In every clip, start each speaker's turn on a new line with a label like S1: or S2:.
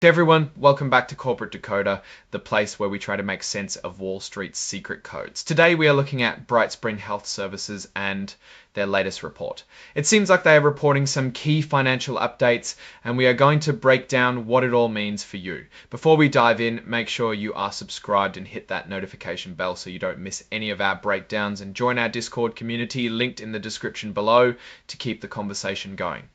S1: Hey everyone, welcome back to Corporate Decoder, the place where we try to make sense of Wall Street's secret codes. Today we are looking at BrightSpring Health Services and their latest report. It seems like they are reporting some key financial updates, and we are going to break down what it all means for you. Before we dive in, make sure you are subscribed and hit that notification bell so you don't miss any of our breakdowns, and join our Discord community linked in the description below to keep the conversation going.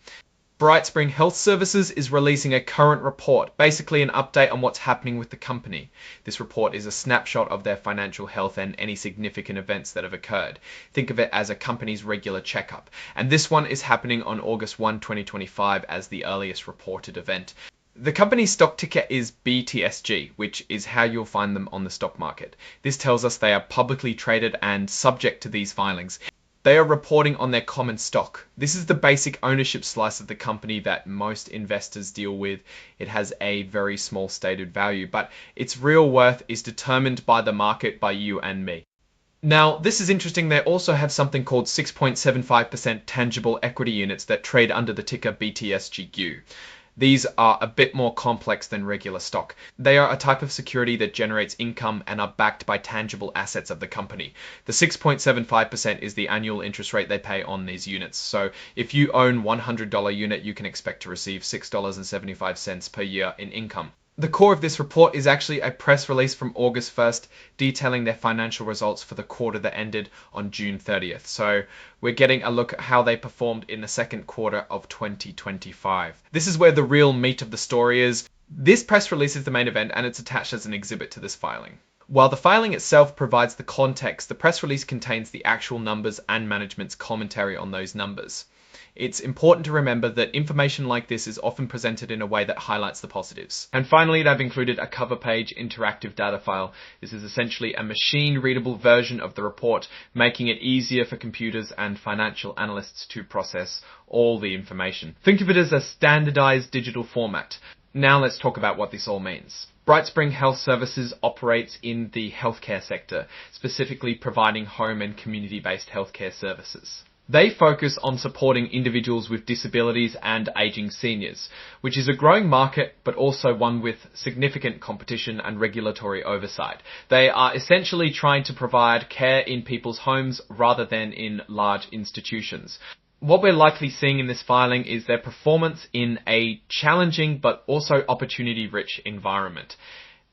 S1: BrightSpring Health Services is releasing a current report, basically an update on what's happening with the company. This report is a snapshot of their financial health and any significant events that have occurred. Think of it as a company's regular checkup. And this one is happening on August 1, 2025 as the earliest reported event. The company's stock ticker is BTSG, which is how you'll find them on the stock market. This tells us they are publicly traded and subject to these filings. They are reporting on their common stock. This is the basic ownership slice of the company that most investors deal with. It has a very small stated value, but its real worth is determined by the market, by you and me. Now, this is interesting. They also have something called 6.75% tangible equity units that trade under the ticker BTSGU. These are a bit more complex than regular stock. They are a type of security that generates income and are backed by tangible assets of the company. The 6.75% is the annual interest rate they pay on these units. So if you own $100 unit, you can expect to receive $6.75 per year in income. The core of this report is actually a press release from August 1st detailing their financial results for the quarter that ended on June 30th. So we're getting a look at how they performed in the second quarter of 2025. This is where the real meat of the story is. This press release is the main event, and it's attached as an exhibit to this filing. While the filing itself provides the context, the press release contains the actual numbers and management's commentary on those numbers. It's important to remember that information like this is often presented in a way that highlights the positives. And finally, they've included a cover page interactive data file. This is essentially a machine-readable version of the report, making it easier for computers and financial analysts to process all the information. Think of it as a standardized digital format. Now let's talk about what this all means. BrightSpring Health Services operates in the healthcare sector, specifically providing home and community-based healthcare services. They focus on supporting individuals with disabilities and aging seniors, which is a growing market, but also one with significant competition and regulatory oversight. They are essentially trying to provide care in people's homes rather than in large institutions. What we're likely seeing in this filing is their performance in a challenging but also opportunity-rich environment.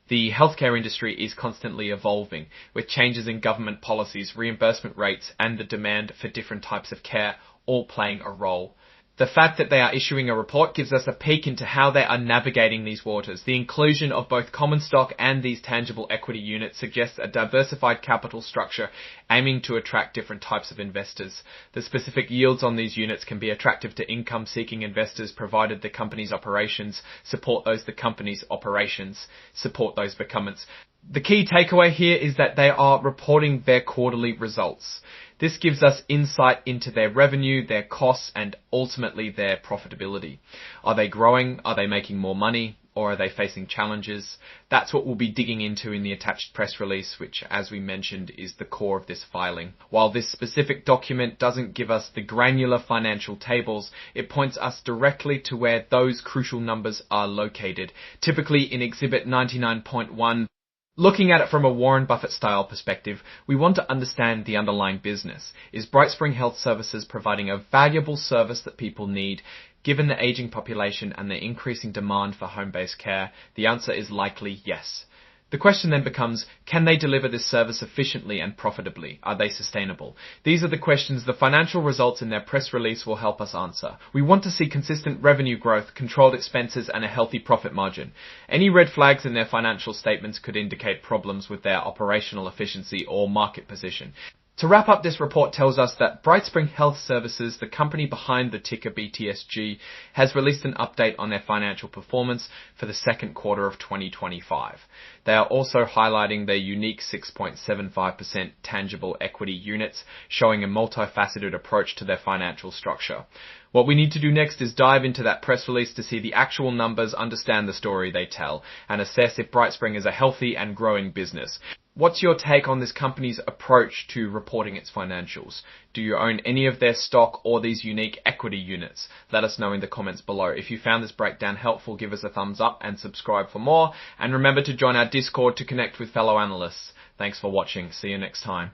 S1: The healthcare industry is constantly evolving, with changes in government policies, reimbursement rates, and the demand for different types of care all playing a role. The fact that they are issuing a report gives us a peek into how they are navigating these waters. The inclusion of both common stock and these tangible equity units suggests a diversified capital structure aiming to attract different types of investors. The specific yields on these units can be attractive to income-seeking investors provided the company's operations support those the company's operations support those becomers. The key takeaway here is that they are reporting their quarterly results. This gives us insight into their revenue, their costs, and ultimately their profitability. Are they growing? Are they making more money? Or are they facing challenges? That's what we'll be digging into in the attached press release, which, as we mentioned, is the core of this filing. While this specific document doesn't give us the granular financial tables, it points us directly to where those crucial numbers are located, typically in Exhibit 99.1. Looking at it from a Warren Buffett style perspective, we want to understand the underlying business. Is BrightSpring Health Services providing a valuable service that people need? Given the aging population and the increasing demand for home-based care, the answer is likely yes. The question then becomes, can they deliver this service efficiently and profitably? Are they sustainable? These are the questions the financial results in their press release will help us answer. We want to see consistent revenue growth, controlled expenses, and a healthy profit margin. Any red flags in their financial statements could indicate problems with their operational efficiency or market position. To wrap up, this report tells us that BrightSpring Health Services, the company behind the ticker BTSG, has released an update on their financial performance for the second quarter of 2025. They are also highlighting their unique 6.75% tangible equity units, showing a multifaceted approach to their financial structure. What we need to do next is dive into that press release to see the actual numbers, understand the story they tell, and assess if BrightSpring is a healthy and growing business. What's your take on this company's approach to reporting its financials? Do you own any of their stock or these unique equity units? Let us know in the comments below. If you found this breakdown helpful, give us a thumbs up and subscribe for more. And remember to join our Discord to connect with fellow analysts. Thanks for watching. See you next time.